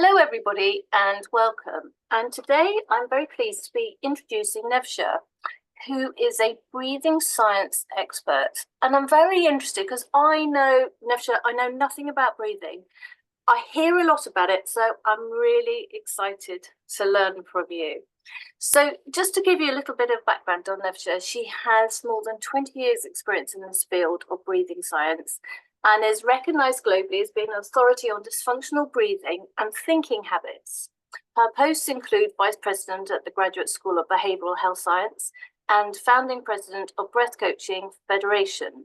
Hello, everybody, and welcome. And today I'm very pleased to be introducing Nevşah, who is a breathing science expert. And I'm very interested because I know, Nevşah, I know nothing about breathing. I hear a lot about it, so I'm really excited to learn from you. So just to give you a little bit of background on Nevşah, she has more than 20 years experience in this field of breathing science and is recognized globally as being an authority on dysfunctional breathing and thinking habits. Her posts include Vice President at the Graduate School of Behavioral Health Science and Founding President of Breath Coaching Federation.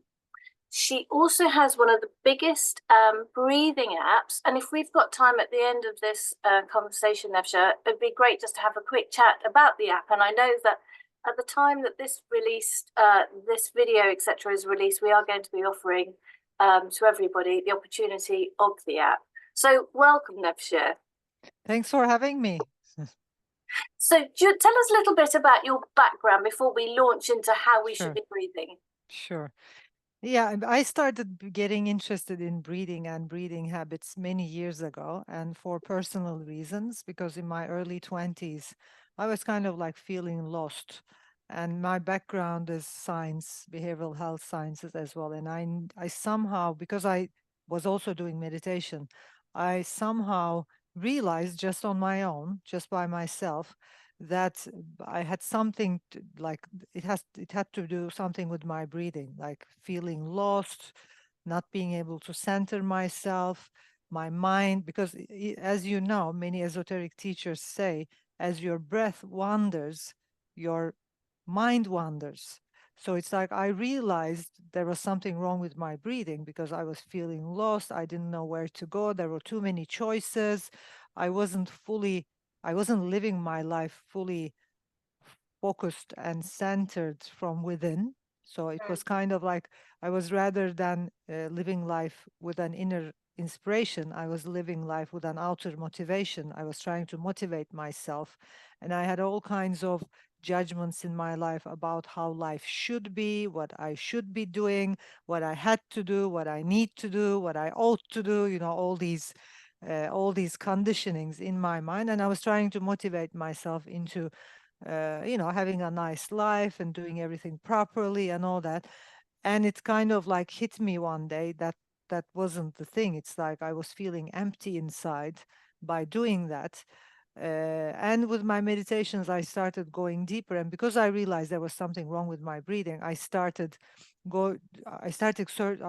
She also has one of the biggest breathing apps. And if we've got time at the end of this conversation, Nevşah, it'd be great just to have a quick chat about the app. And I know that at the time that this video, etc., is released, we are going to be offering to everybody the opportunity of the app. So welcome, Nevşah. Thanks for having me. So tell us a little bit about your background before we launch into how we should be breathing. Sure. Yeah, I started getting interested in breathing and breathing habits many years ago, and for personal reasons, because in my early 20s, I was kind of like feeling lost. And my background is science, behavioral health sciences as well. And I somehow, because I was also doing meditation, I somehow realized just on my own, just by myself, that I had something like it had to do something with my breathing, like feeling lost, not being able to center myself, my mind, because as you know, many esoteric teachers say, as your breath wanders, your mind wanders. So it's like I realized there was something wrong with my breathing because I was feeling lost. I didn't know where to go. There were too many choices. I wasn't living my life fully focused and centered from within. So it was kind of like I was, rather than living life with an inner inspiration, I was living life with an outer motivation. I was trying to motivate myself. And I had all kinds of judgments in my life about how life should be, what I should be doing, what I had to do, what I need to do, what I ought to do, all these conditionings in my mind. And I was trying to motivate myself into having a nice life and doing everything properly and all that. And it kind of like hit me one day that that wasn't the thing. It's like I was feeling empty inside by doing that. And with my meditations, I started going deeper. And because I realized there was something wrong with my breathing, go I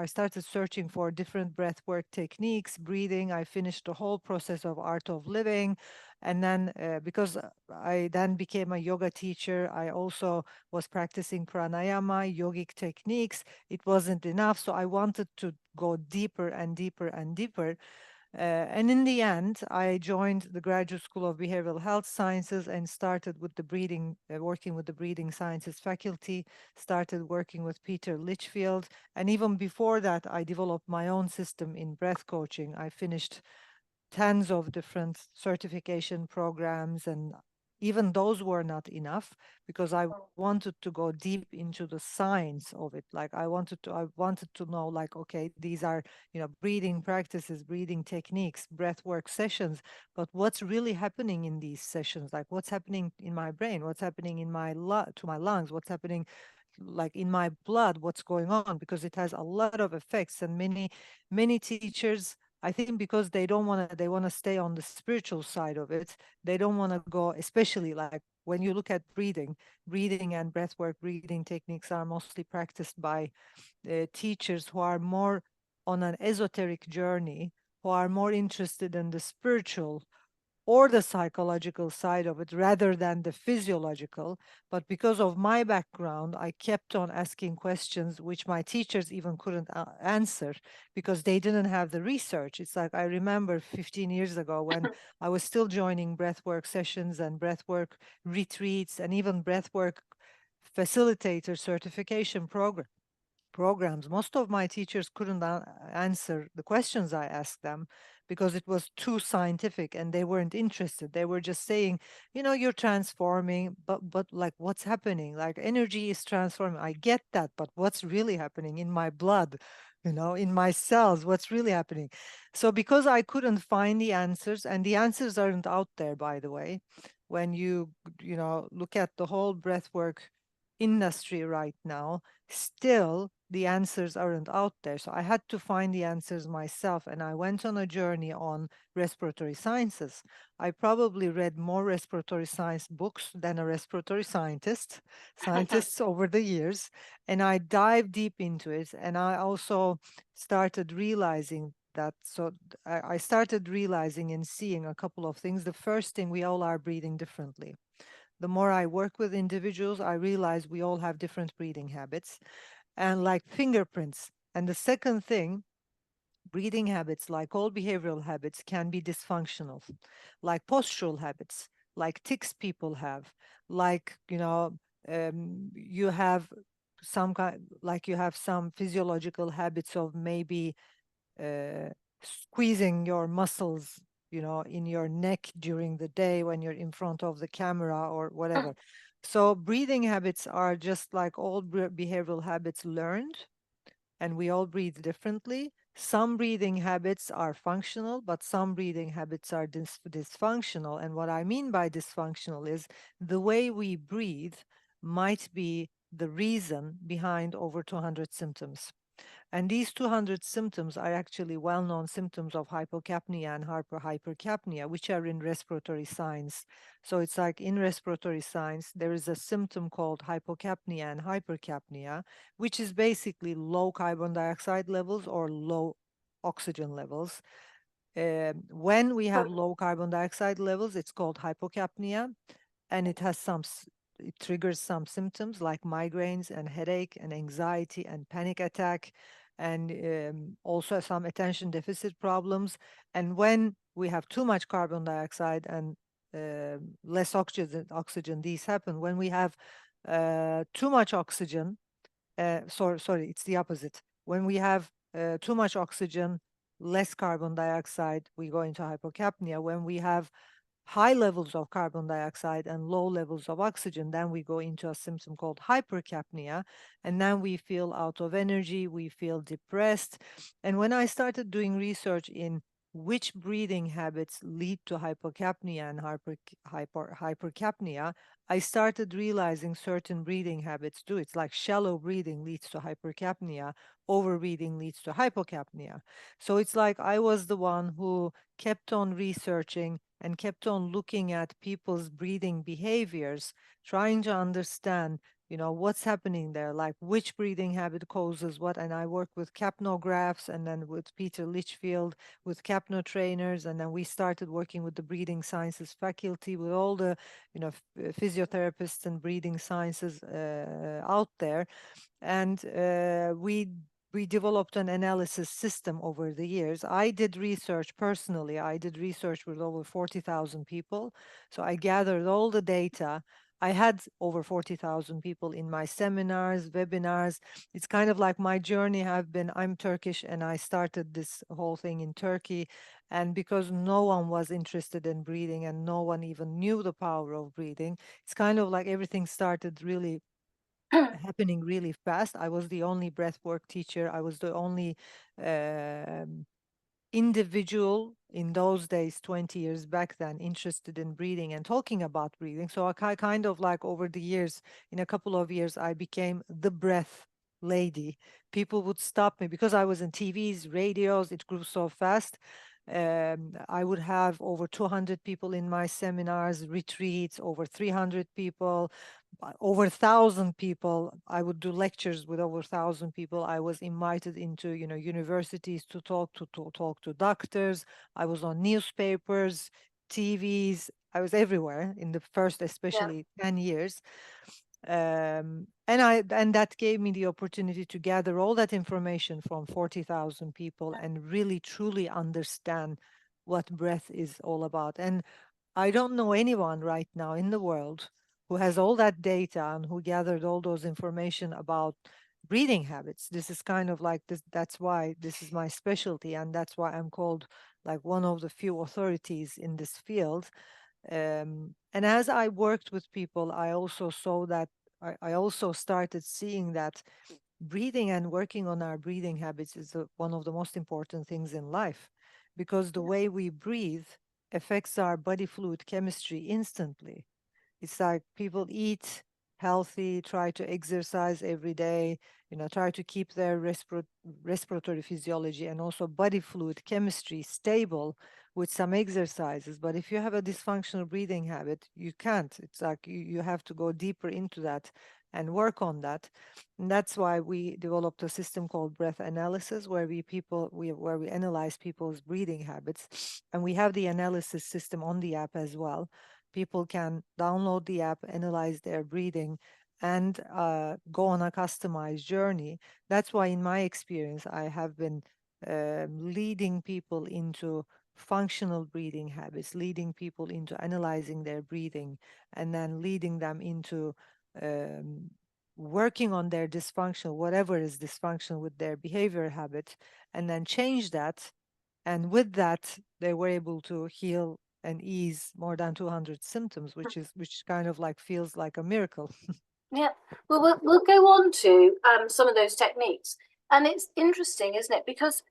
started searching for different breathwork techniques, breathing. I finished the whole process of Art of Living. And then because I then became a yoga teacher, I also was practicing pranayama, yogic techniques. It wasn't enough. So I wanted to go deeper and deeper and deeper. And in the end, I joined the Graduate School of Behavioral Health Sciences and started with the breathing, working with the breathing sciences faculty, started working with Peter Litchfield. And even before that, I developed my own system in breath coaching. I finished tons of different certification programs, and even those were not enough because I wanted to go deep into the science of it. Like I wanted to know, like, okay, these are, breathing practices, breathing techniques, breath work sessions, but what's really happening in these sessions? Like what's happening in my brain? What's happening in to my lungs? What's happening like in my blood? What's going on? Because it has a lot of effects. And many teachers, I think, because they want to stay on the spiritual side of it. They don't want to go, especially like when you look at breathing and breathwork, breathing techniques are mostly practiced by teachers who are more on an esoteric journey, who are more interested in the spiritual or the psychological side of it rather than the physiological. But because of my background, I kept on asking questions which my teachers even couldn't answer because they didn't have the research. It's like I remember 15 years ago when I was still joining breathwork sessions and breathwork retreats and even breathwork facilitator certification programs. Most of my teachers couldn't answer the questions I asked them because it was too scientific and they weren't interested. They were just saying, you're transforming, but like what's happening? Like energy is transforming. I get that, but what's really happening in my blood? in my cells, what's really happening. So because I couldn't find the answers, and the answers aren't out there, by the way, when you look at the whole breathwork industry right now, still the answers aren't out there. So I had to find the answers myself, and I went on a journey on respiratory sciences. I probably read more respiratory science books than a respiratory scientists over the years, and I dived deep into it. And I also started realizing that. So I started realizing and seeing a couple of things. The first thing, we all are breathing differently. The more I work with individuals, I realize we all have different breathing habits and like fingerprints. And the second thing, breathing habits, like all behavioral habits, can be dysfunctional, like postural habits, like tics people have, like, you have some kind, like you have some physiological habits of maybe uh, squeezing your muscles, in your neck during the day when you're in front of the camera or whatever. So breathing habits are just like all behavioral habits learned, and we all breathe differently. Some breathing habits are functional, but some breathing habits are dysfunctional. And what I mean by dysfunctional is the way we breathe might be the reason behind over 200 symptoms. And these 200 symptoms are actually well-known symptoms of hypocapnia and hypercapnia, which are in respiratory science. So it's like in respiratory science, there is a symptom called hypocapnia and hypercapnia, which is basically low carbon dioxide levels or low oxygen levels. When we have low carbon dioxide levels, it's called hypocapnia, and it triggers some symptoms like migraines and headache and anxiety and panic attack, and also some attention deficit problems. And when we have too much carbon dioxide and less oxygen, these happen. When we have too much oxygen, sorry, it's the opposite. When we have too much oxygen, less carbon dioxide, we go into hypocapnia. When we have high levels of carbon dioxide and low levels of oxygen, then we go into a symptom called hypercapnia, and then we feel out of energy, we feel depressed. And when I started doing research in which breathing habits lead to hypocapnia and hypercapnia, I started realizing certain breathing habits do. It's like shallow breathing leads to hypercapnia, over breathing leads to hypocapnia. So it's like I was the one who kept on researching and kept on looking at people's breathing behaviors, trying to understand, what's happening there, like which breathing habit causes what. And I work with capnographs, and then with Peter Litchfield, with capno trainers, and then we started working with the breathing sciences faculty, with all the, physiotherapists and breathing sciences out there. And we developed an analysis system over the years. I did research personally. I did research with over 40,000 people. So I gathered all the data. I had over 40,000 people in my seminars, webinars. It's kind of like my journey I'm Turkish, and I started this whole thing in Turkey. And because no one was interested in breathing and no one even knew the power of breathing, it's kind of like everything started really happening really fast. I was the only breathwork teacher. I was the only um, individual in those days, 20 years back then, interested in breathing and talking about breathing. So I kind of like over the years, in a couple of years, I became the breath lady. People would stop me because I was in TVs, radios, it grew so fast. I would have over 200 people in my seminars, retreats, over 300 people, over 1,000 people. I would do lectures with over 1,000 people. I was invited into, universities to talk to doctors. I was on newspapers, TVs. I was everywhere in the first, Yeah. especially 10 years. And that gave me the opportunity to gather all that information from 40,000 people and really truly understand what breath is all about. And I don't know anyone right now in the world who has all that data and who gathered all those information about breathing habits. This is kind of like this. That's why this is my specialty, and that's why I'm called like one of the few authorities in this field. And as I worked with people, I also saw that I also started seeing that breathing and working on our breathing habits is one of the most important things in life, because the way we breathe affects our body fluid chemistry instantly. It's like people eat healthy, try to exercise every day, try to keep their respiratory physiology and also body fluid chemistry stable with some exercises. But if you have a dysfunctional breathing habit, you can't. It's like you have to go deeper into that and work on that. And that's why we developed a system called breath analysis, where where we analyze people's breathing habits. And we have the analysis system on the app as well. People can download the app, analyze their breathing, and go on a customized journey. That's why, in my experience, I have been leading people into functional breathing habits, leading people into analyzing their breathing, and then leading them into um, working on their dysfunction, whatever is dysfunctional with their behavior habit, and then change that. And with that, they were able to heal and ease more than 200 symptoms, which kind of like feels like a miracle. Yeah, well, we'll go on to some of those techniques, and it's interesting, isn't it? Because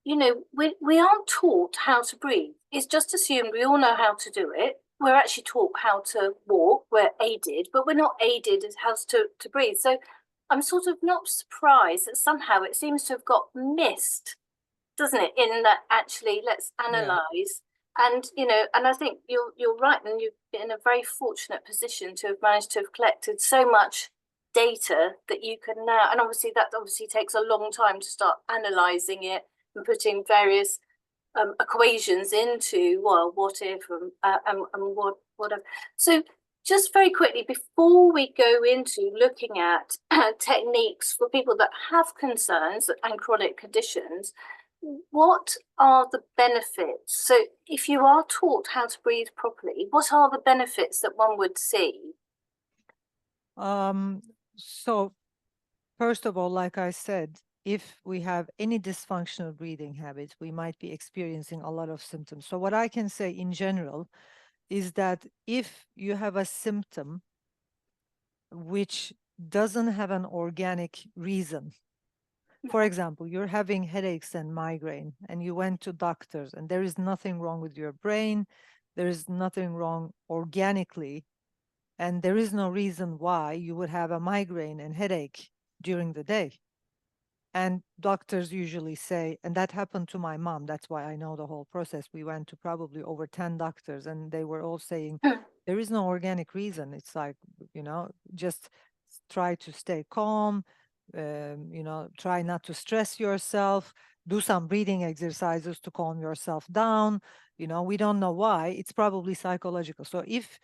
we aren't taught how to breathe. It's just assumed we all know how to do it. We're actually taught how to walk. We're aided, but we're not aided as how to breathe. So I'm sort of not surprised that somehow it seems to have got missed, doesn't it? In that, actually, let's Yeah. analyze. And and I think you're right, and you've been in a very fortunate position to have managed to have collected so much data that you can now, and obviously that takes a long time to start analyzing it and putting various equations into, well, what if, and whatever. So just very quickly, before we go into looking at techniques for people that have concerns and chronic conditions, what are the benefits? So if you are taught how to breathe properly, what are the benefits that one would see? So first of all, like I said, if we have any dysfunctional breathing habits, we might be experiencing a lot of symptoms. So what I can say in general is that if you have a symptom which doesn't have an organic reason, for example, you're having headaches and migraine, and you went to doctors, and there is nothing wrong with your brain, there is nothing wrong organically, and there is no reason why you would have a migraine and headache during the day. And doctors usually say, and that happened to my mom, that's why I know the whole process. We went to probably over 10 doctors, and they were all saying, there is no organic reason. It's like, just try to stay calm, try not to stress yourself, do some breathing exercises to calm yourself down. We don't know why. It's probably psychological. So if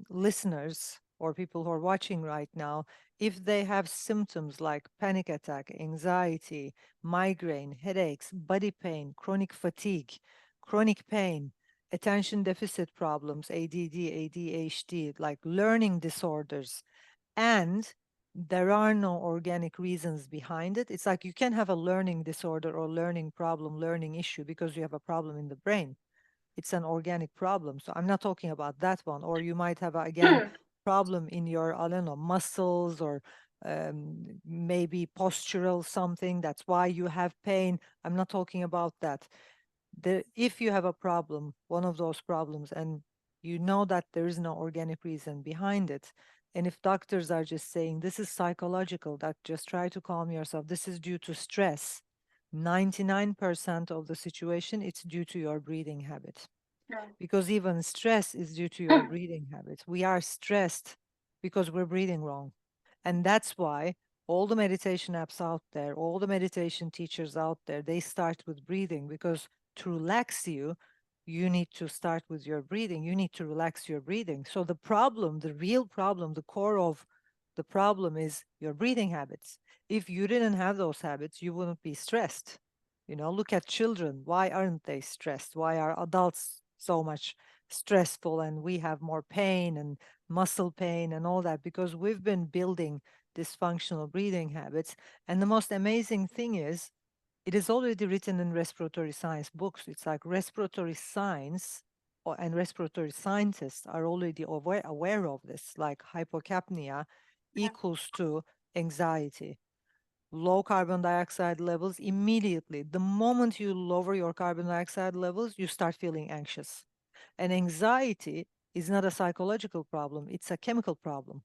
listeners or people who are watching right now, if they have symptoms like panic attack, anxiety, migraine, headaches, body pain, chronic fatigue, chronic pain, attention deficit problems, ADD, ADHD, like learning disorders, and there are no organic reasons behind it. It's like you can have a learning disorder or learning problem, learning issue because you have a problem in the brain. It's an organic problem. So I'm not talking about that one. Or you might have, again, problem in your, I don't know, muscles, or maybe postural something. That's why you have pain. I'm not talking about that. If you have a problem, one of those problems, and you know that there is no organic reason behind it, and if doctors are just saying this is psychological, that just try to calm yourself, this is due to stress, 99% of the situation, it's due to your breathing habit. Because even stress is due to your breathing habits. We are stressed because we're breathing wrong. And that's why all the meditation apps out there, all the meditation teachers out there, they start with breathing, because to relax you, you need to start with your breathing. You need to relax your breathing. So the problem, the real problem, the core of the problem is your breathing habits. If you didn't have those habits, you wouldn't be stressed. Look at children. Why aren't they stressed? Why are adults so much stressful and we have more pain and muscle pain and all that? Because we've been building dysfunctional breathing habits. And the most amazing thing is, it is already written in respiratory science books. It's like respiratory science and respiratory scientists are already aware of this, like hypocapnia equals to anxiety. low carbon dioxide levels immediately. The moment you lower your carbon dioxide levels, you start feeling anxious. And anxiety is not a psychological problem, it's a chemical problem.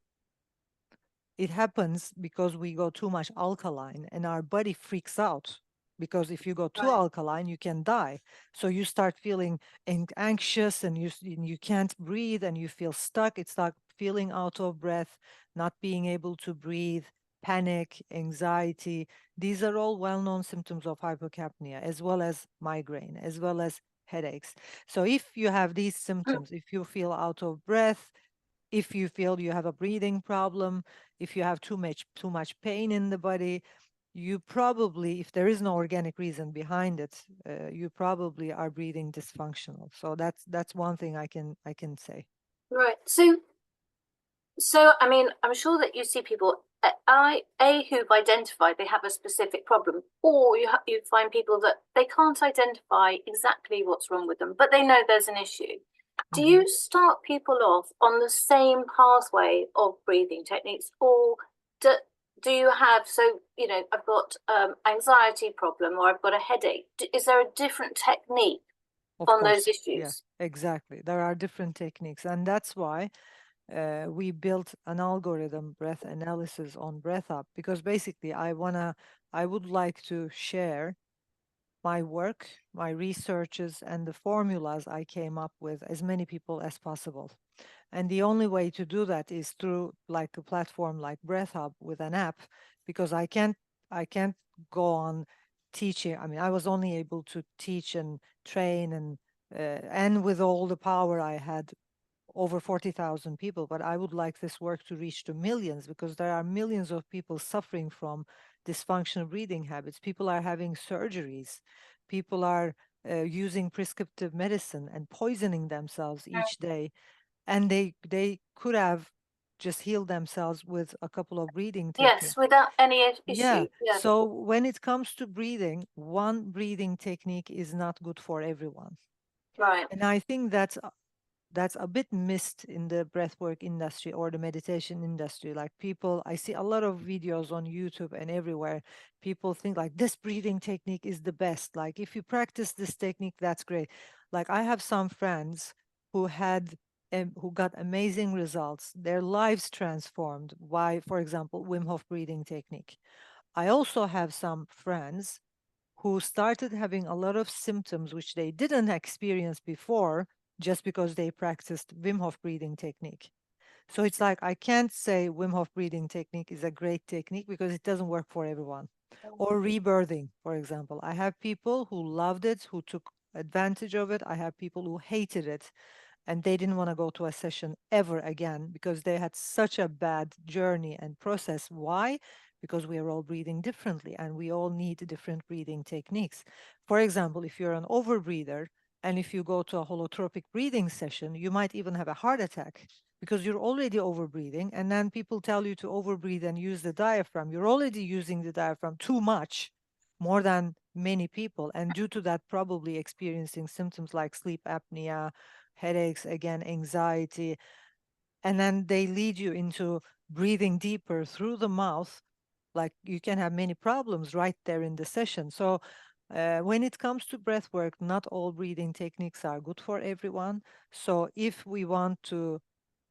It happens because we go too much alkaline and our body freaks out. Because if you go too Right. alkaline, you can die. So you start feeling anxious and you can't breathe and you feel stuck. It's like feeling out of breath, not being able to breathe, panic, anxiety. These are all well-known symptoms of hypocapnia, as well as migraine, as well as headaches. So if you have these symptoms, if you feel out of breath, if you feel you have a breathing problem, if you have too much pain in the body, you probably, if there is no organic reason behind it, you probably are breathing dysfunctional. So that's one thing I can say. Right. So I mean, I'm sure that you see people, who've identified they have a specific problem, or you find people that they can't identify exactly what's wrong with them, but they know there's an issue. Do Mhm. you start people off on the same pathway of breathing techniques, or do you have, so I've got anxiety problem, or I've got a headache? Is there a different technique Of on those course, yeah, issues? exactly. There are different techniques, and that's why we built an algorithm, breath analysis on breath up, because basically I would like to share my work, my researches, and the formulas I came up with as many people as possible. And the only way to do that is through like a platform like BreathHub with an app, because I can't go on teaching. I mean, I was only able to teach and train and with all the power I had, over 40,000 people, but I would like this work to reach to millions, because there are millions of people suffering from dysfunctional breathing habits. People are having surgeries. People are using prescriptive medicine and poisoning themselves each day, and they could have just healed themselves with a couple of breathing Yes, techniques. without any Yeah. issue. Yeah. So when it comes to breathing, one breathing technique is not good for everyone. Right. And I think that's a bit missed in the breathwork industry or the meditation industry. Like people, I see a lot of videos on YouTube and everywhere. People think like this breathing technique is the best. Like if you practice this technique, that's great. Like I have some friends who got amazing results. Their lives transformed by, for example, Wim Hof breathing technique. I also have some friends who started having a lot of symptoms which they didn't experience before, just because they practiced Wim Hof breathing technique. So it's like I can't say Wim Hof breathing technique is a great technique because it doesn't work for everyone. Or rebirthing, for example. I have people who loved it, who took advantage of it. I have people who hated it and they didn't want to go to a session ever again because they had such a bad journey and process. Why? Because we are all breathing differently and we all need different breathing techniques. For example, if you're an overbreather and if you go to a holotropic breathing session, you might even have a heart attack because you're already overbreathing. And then people tell you to overbreathe and use the diaphragm. You're already using the diaphragm too much, more than many people. And due to that, probably experiencing symptoms like sleep apnea, headaches, again, anxiety, and then they lead you into breathing deeper through the mouth. Like you can have many problems right there in the session. So, when it comes to breath work, not all breathing techniques are good for everyone. So, if we want to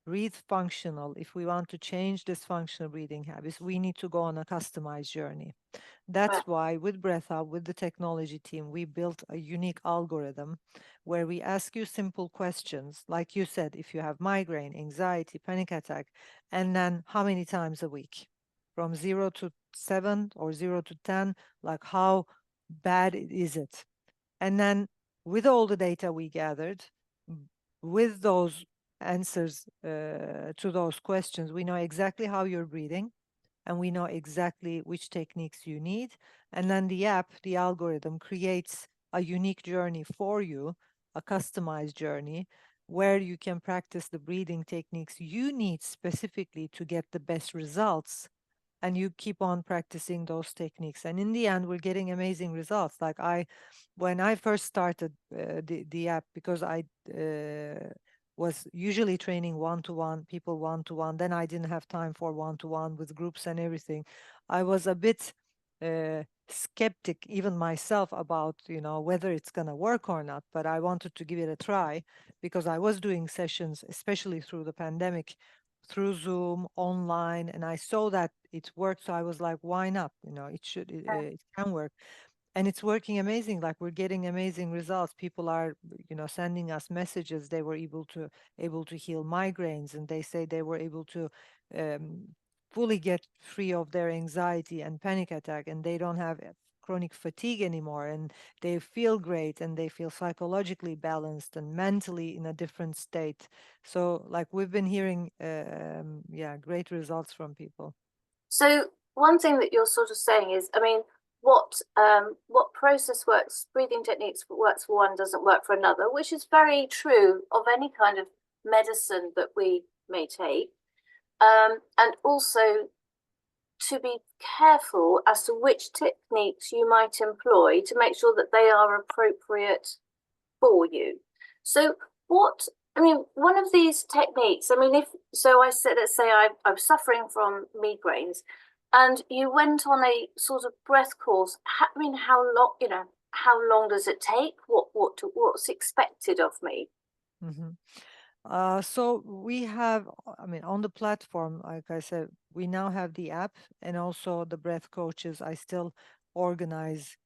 breathe functional, if we want to change dysfunctional breathing habits, we need to go on a customized journey. Right. That's why with BreathUp, with the technology team, we built a unique algorithm where we ask you simple questions. Like you said, if you have migraine, anxiety, panic attack, and then how many times a week? From 0 to 7 or 0 to 10, like how bad is it? And then with all the data we gathered, with those answers to those questions, we know exactly how you're breathing and we know exactly which techniques you need. And then the app, the algorithm creates a unique journey for you, a customized journey where you can practice the breathing techniques you need specifically to get the best results. And you keep on practicing those techniques. And in the end, we're getting amazing results. Like when I first started the app, because I was usually training one-to-one, people one-to-one. Then I didn't have time for one-to-one with groups and everything. I was a bit skeptic, even myself, about whether it's gonna work or not. But I wanted to give it a try because I was doing sessions, especially through the pandemic, through Zoom, online, and I saw that it worked. So I was like, why not? It can work, and it's working amazing. Like, we're getting amazing results. People are sending us messages. They were able to heal migraines, and they say they were able to um, fully get free of their anxiety and panic attack, and they don't have chronic fatigue anymore, and they feel great, and they feel psychologically balanced and mentally in a different state. So, like, we've been hearing yeah, great results from people. So one thing that you're sort of saying is, I mean, what process works, breathing techniques works for one doesn't work for another, which is very true of any kind of medicine that we may take. And also to be careful as to which techniques you might employ to make sure that they are appropriate for you. So what, I mean, one of these techniques, I mean, if so, I said, let's say I'm suffering from migraines, and you went on a sort of breath course. I mean, how long, how long does it take? What's expected of me? Hmm. So we have, I mean, on the platform, like I said, we now have the app and also the breath coaches. I still organize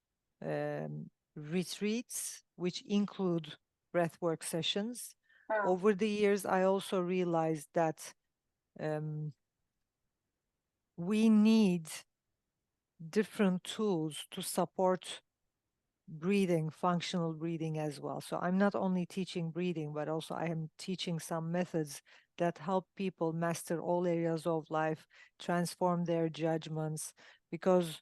retreats, which include breathwork sessions. Mm, Over the years, I also realized that um, we need different tools to support breathing, functional breathing as well. So I'm not only teaching breathing, but also I am teaching some methods that help people master all areas of life, transform their judgments, because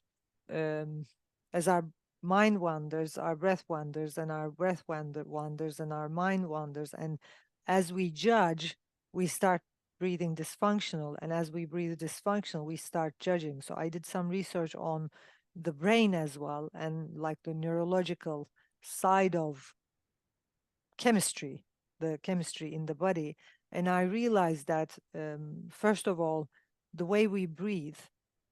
um, as our mind wanders, our breath wanders, and our breath wanders, and our mind wanders. And as we judge, we start breathing dysfunctional. And as we breathe dysfunctional, we start judging. So I did some research on the brain as well, and like the neurological side of chemistry, the chemistry in the body. And I realized that, first of all, the way we breathe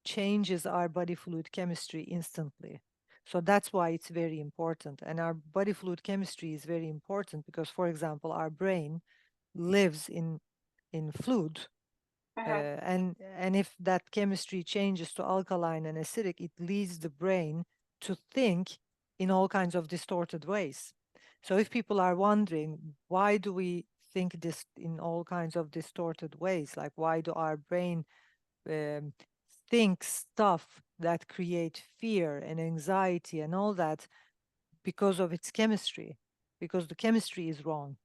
changes our body fluid chemistry instantly. So that's why it's very important. And our body fluid chemistry is very important because, for example, our brain lives in fluid, mhm. and if that chemistry changes to alkaline and acidic, it leads the brain to think in all kinds of distorted ways. So if people are wondering, why do we think this in all kinds of distorted ways? Like, why do our brain um, think stuff that create fear and anxiety and all that? Because of its chemistry, because the chemistry is wrong.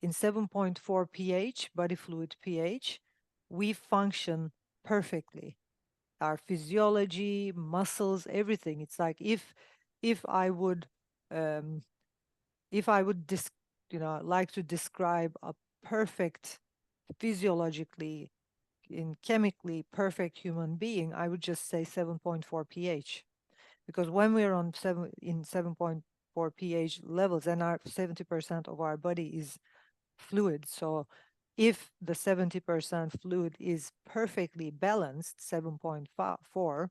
In 7.4 pH, body fluid pH, we function perfectly. Our physiology, muscles, everything. It's like if I would um, if I would like to describe a perfect, physiologically in chemically perfect human being, I would just say 7.4 pH, because when we're on 7.4 pH levels, and our 70% of our body is fluid. So if the 70% fluid is perfectly balanced, 7.4,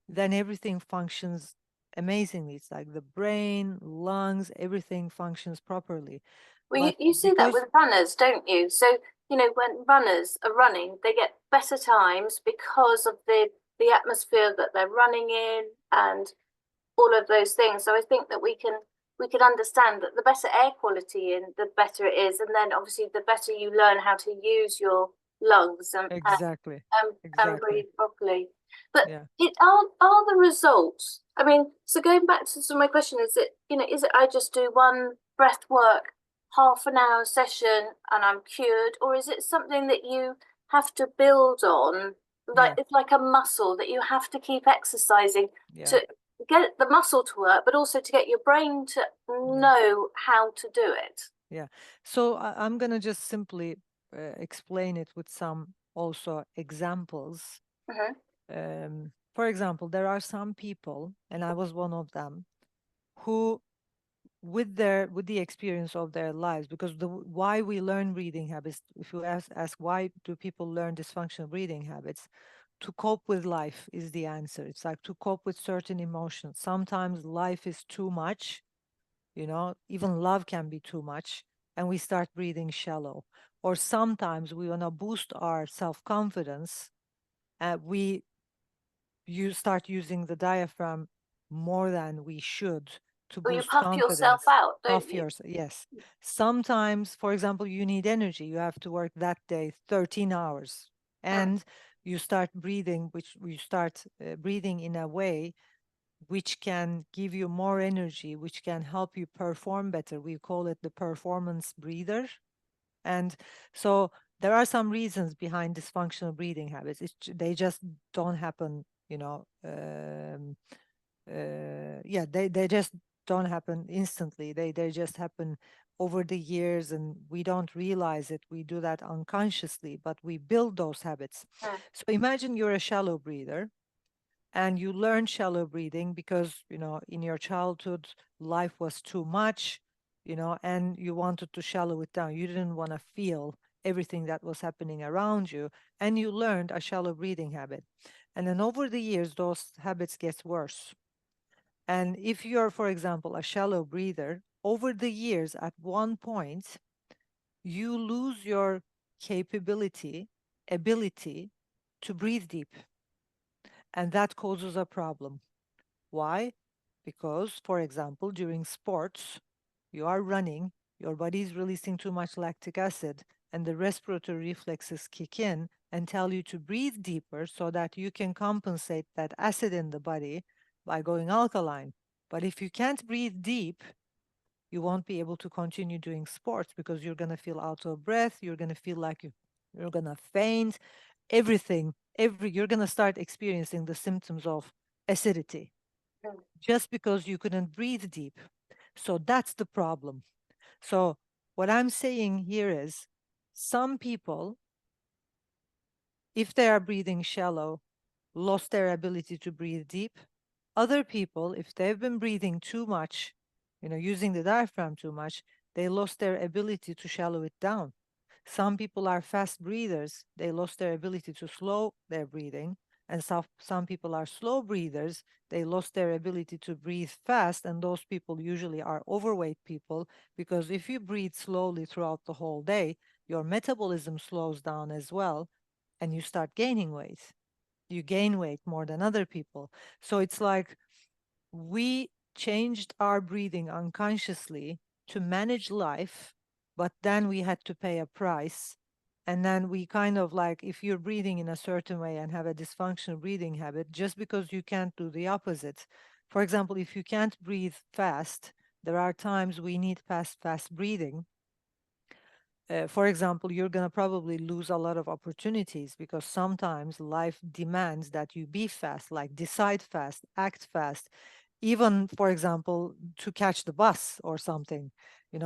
then everything functions amazingly. It's like the brain, lungs, everything functions properly. Well, But you see that because, with runners, don't you? So, when runners are running, they get better times because of the atmosphere that they're running in and all of those things. So I think that we can understand that the better air quality in, the better it is, and then obviously the better you learn how to use your lungs exactly, and exactly, breathe properly. But yeah. it are the results. I mean, so going back to so my question is it is it I just do one breath work, half an hour session, and I'm cured, or is it something that you have to build on? Like Yeah, it's like a muscle that you have to keep exercising yeah, to get the muscle to work, but also to get your brain to yeah, know how to do it. yeah. So I'm gonna just simply explain it with some also examples. Hmm. For example, there are some people, and I was one of them, who with the experience of their lives, because why we learn breathing habits, if you ask why do people learn dysfunctional breathing habits, to cope with life is the answer. It's like to cope with certain emotions. Sometimes life is too much, even love can be too much, and we start breathing shallow. Or sometimes we want to boost our self-confidence, we you start using the diaphragm more than we should to Or you boost puff yourself confidence. out, don't Puff you? yourself, yes. Sometimes, for example, you need energy. You have to work that day 13 hours, Mm, and you start breathing, which you start breathing in a way which can give you more energy, which can help you perform better. We call it the performance breather. And so there are some reasons behind dysfunctional breathing habits. They just don't happen, yeah, they just don't happen instantly. They just happen over the years, and we don't realize it. We do that unconsciously, but we build those habits. mm. So imagine you're a shallow breather and you learn shallow breathing because in your childhood life was too much, and you wanted to shallow it down. You didn't want to feel everything that was happening around you, and you learned a shallow breathing habit. And then over the years those habits get worse. And if you're, for example, a shallow breather, over the years at one point you lose your capability, ability to breathe deep, and that causes a problem. Why? Because, for example, during sports, you are running, your body is releasing too much lactic acid, and the respiratory reflexes kick in and tell you to breathe deeper so that you can compensate that acid in the body by going alkaline. But if you can't breathe deep, you won't be able to continue doing sports because you're going to feel out of breath, you're going to feel like you're going to faint, you're going to start experiencing the symptoms of acidity Mm. just because you couldn't breathe deep. So that's the problem. So what I'm saying here is some people, if they are breathing shallow, lost their ability to breathe deep. Other people, if they've been breathing too much, using the diaphragm too much, they lost their ability to shallow it down. Some people are fast breathers. They lost their ability to slow their breathing. And some people are slow breathers. They lost their ability to breathe fast. And those people usually are overweight people because if you breathe slowly throughout the whole day, your metabolism slows down as well and you start gaining weight. You gain weight more than other people. So it's like we changed our breathing unconsciously to manage life, but then we had to pay a price. And then we kind of like, if you're breathing in a certain way and have a dysfunctional breathing habit, just because you can't do the opposite. For example, if you can't breathe fast, there are times we need fast breathing. For example, you're going to probably lose a lot of opportunities because sometimes life demands that you be fast, like decide fast, act fast, even, for example, to catch the bus or something.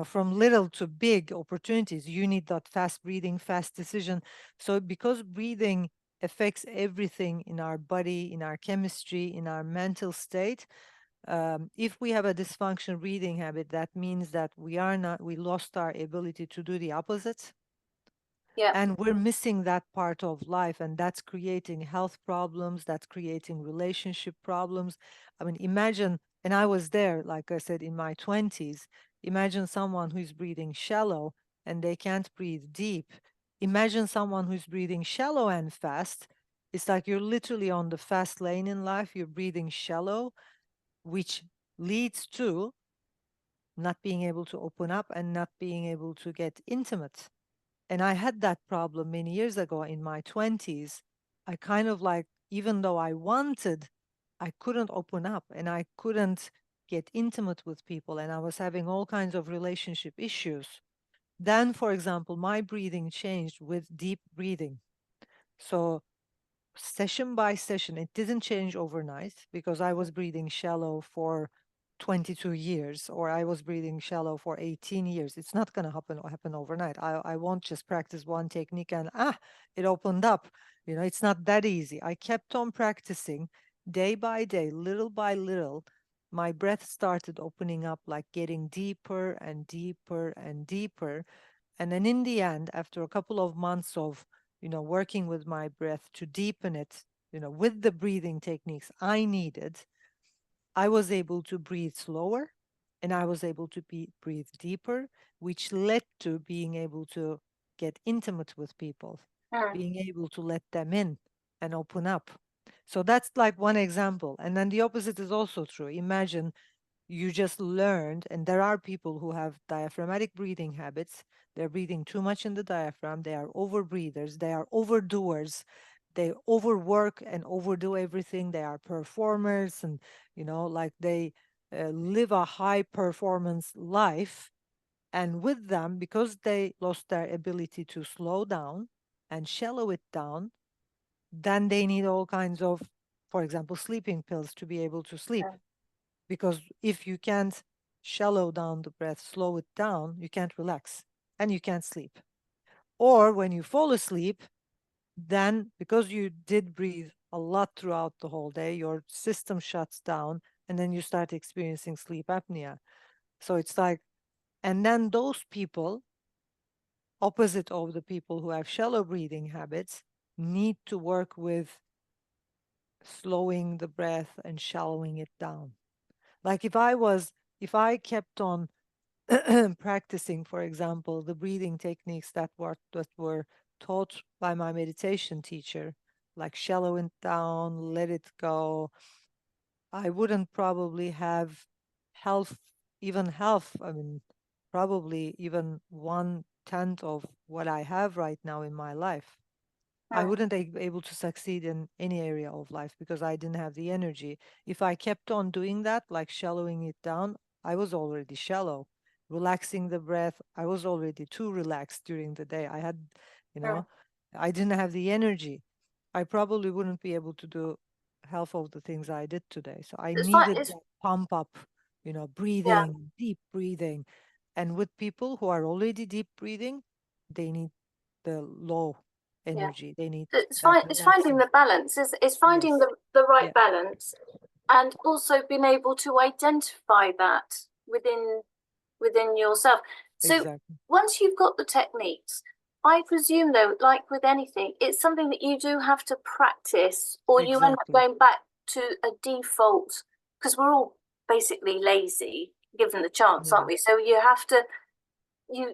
From little to big opportunities, you need that fast breathing, fast decision. So, because breathing affects everything in our body, in our chemistry, in our mental state, if we have a dysfunctional breathing habit, that means that we lost our ability to do the opposite. Yeah. And we're missing that part of life, and that's creating health problems, that's creating relationship problems. I mean, imagine, and I was there, like I said, in my 20s. Imagine someone who's breathing shallow and they can't breathe deep. Imagine someone who's breathing shallow and fast. It's like you're literally on the fast lane in life, you're breathing shallow, which leads to not being able to open up and not being able to get intimate. And I had that problem many years ago in my 20s. I kind of like, even though I wanted, I couldn't open up and I couldn't get intimate with people. And I was having all kinds of relationship issues. Then, for example, my breathing changed with deep breathing. So session by session, it didn't change overnight because I was breathing shallow for 22 years or I was breathing shallow for 18 years. It's not going to happen overnight. I won't just practice one technique and it opened up. It's not that easy. I kept on practicing day by day, little by little. My breath started opening up, like getting deeper and deeper and deeper. And then in the end, after a couple of months of working with my breath to deepen it, with the breathing techniques I needed, I was able to breathe slower and I was able to breathe deeper, which led to being able to get intimate with people, mm, being able to let them in and open up. So that's like one example. And then the opposite is also true. Imagine you just learned, and there are people who have diaphragmatic breathing habits. They're breathing too much in the diaphragm. They are over breathers. They are overdoers. They overwork and overdo everything. They are performers, and like they live a high performance life. And with them, because they lost their ability to slow down and shallow it down, then they need all kinds of, for example, sleeping pills to be able to sleep. mm, Because if you can't shallow down the breath, slow it down, you can't relax and you can't sleep. Or when you fall asleep, then because you did breathe a lot throughout the whole day, your system shuts down and then you start experiencing sleep apnea. So it's like, and then those people, opposite of the people who have shallow breathing habits, need to work with slowing the breath and shallowing it down. Like if I kept on practicing, for example, the breathing techniques that were taught by my meditation teacher, like shallow it down, let it go, I wouldn't probably have health, even health. I mean, probably even 1/10 of what I have right now in my life. I mm, wouldn't be able to succeed in any area of life because I didn't have the energy. If I kept on doing that, like shallowing it down, I was already shallow. Relaxing the breath, I was already too relaxed during the day. You mm. know, I didn't have the energy. I probably wouldn't be able to do half of the things I did today. So I It's fine. needed It's that pump up, yeah, breathing, deep breathing. And with people who are already deep breathing, they need the low yeah. energy. They need It's that fine. It's finding relaxing. the balance. It's finding Yes. the right Yeah, balance, and also being able to identify that within yourself. So exactly. once you've got the techniques, I presume though, like with anything, it's something that you do have to practice, or you end up Exactly. going back to a default because we're all basically lazy given the chance, aren't Yeah. we? So you have to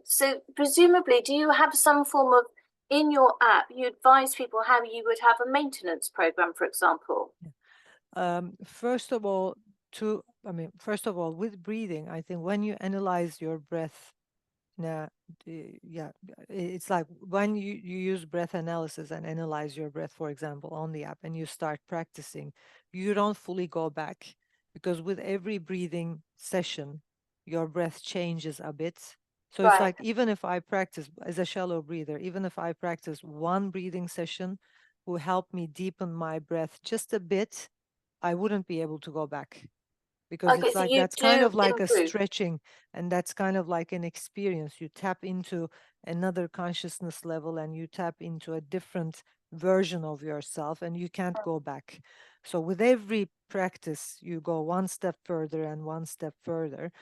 so presumably, do you have some form of in your app, you advise people how you would have a maintenance program, for example? First of all, first of all, with breathing, I think when you analyze your breath, yeah, yeah, it's like when you use breath analysis and analyze your breath, for example, on the app, and you start practicing, you don't fully go back because with every breathing session, your breath changes a bit. So it's Right. like even if I practice as a shallow breather, even if I practice one breathing session who help me deepen my breath just a bit, I wouldn't be able to go back because Okay, it's so like you that's kind do of like a improve. stretching and that's kind of like an experience. You tap into another consciousness level and you tap into a different version of yourself and you can't go back. So with every practice you go one step further and one step further.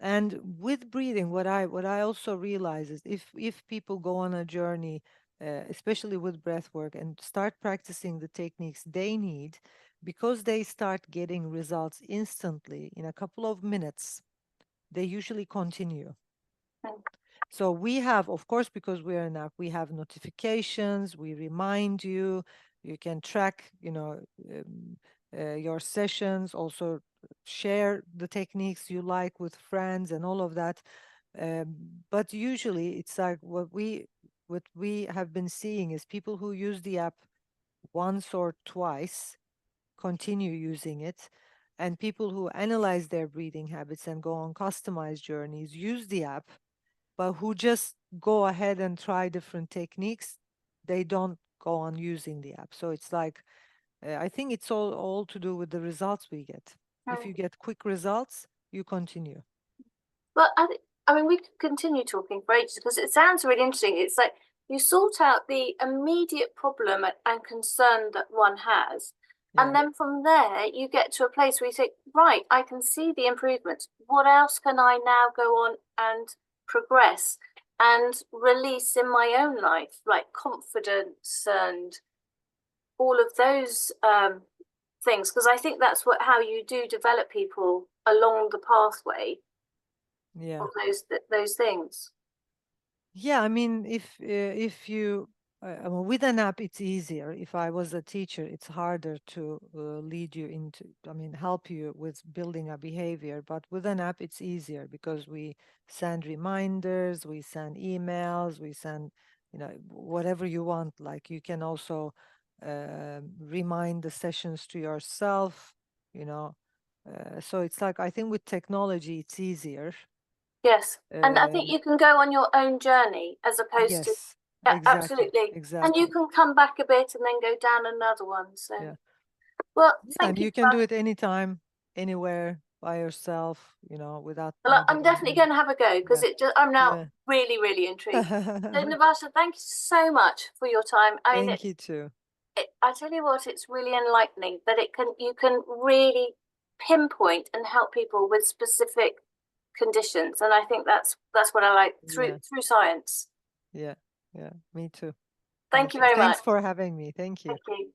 And with breathing, what I also realize is if people go on a journey, especially with breath work, and start practicing the techniques they need, because they start getting results instantly in a couple of minutes, they usually continue. Mm, So we have, of course, because we're an app, we have notifications, we remind you, you can track, your sessions, also share the techniques you like with friends and all of that. But usually it's like what we have been seeing is people who use the app once or twice continue using it. And people who analyze their breathing habits and go on customized journeys use the app, but who just go ahead and try different techniques, they don't go on using the app. So it's like, I think it's all to do with the results we get. If mm. you get quick results, you continue. Well, I mean, we could continue talking for ages because it sounds really interesting. It's like you sort out the immediate problem and concern that one has. And Yeah, then from there, you get to a place where you say, right, I can see the improvements. What else can I now go on and progress and release in my own life, like confidence and all of those things, because I think that's how you do develop people along the pathway Yeah. of those things. Yeah, I mean, if you with an app, it's easier. If I was a teacher, it's harder to lead you into, I mean, help you with building a behavior. But with an app, it's easier because we send reminders, we send emails, we send, whatever you want. Like you can also remind the sessions to yourself, you know. So it's like, I think with technology, it's easier. Yes, and I Uh, think you can go on your own journey as opposed to, yes, yeah, exactly, absolutely. And you exactly. can come back a bit and then go down another one. So, Yeah. well, Yeah, and thank you. you can do it anytime, anywhere, by yourself, without Well, I'm needing definitely going to have a go because yeah, I'm now yeah. really, really intrigued. So, Nevşah, thank you so much for your time. I mean, Thank you too. I tell you what, it's really enlightening that you can really pinpoint and help people with specific conditions, and I think that's what I like Yeah, through science. yeah, yeah. Me too. Me Thank you too. very much. Thanks for having me. Thank you. Thank you.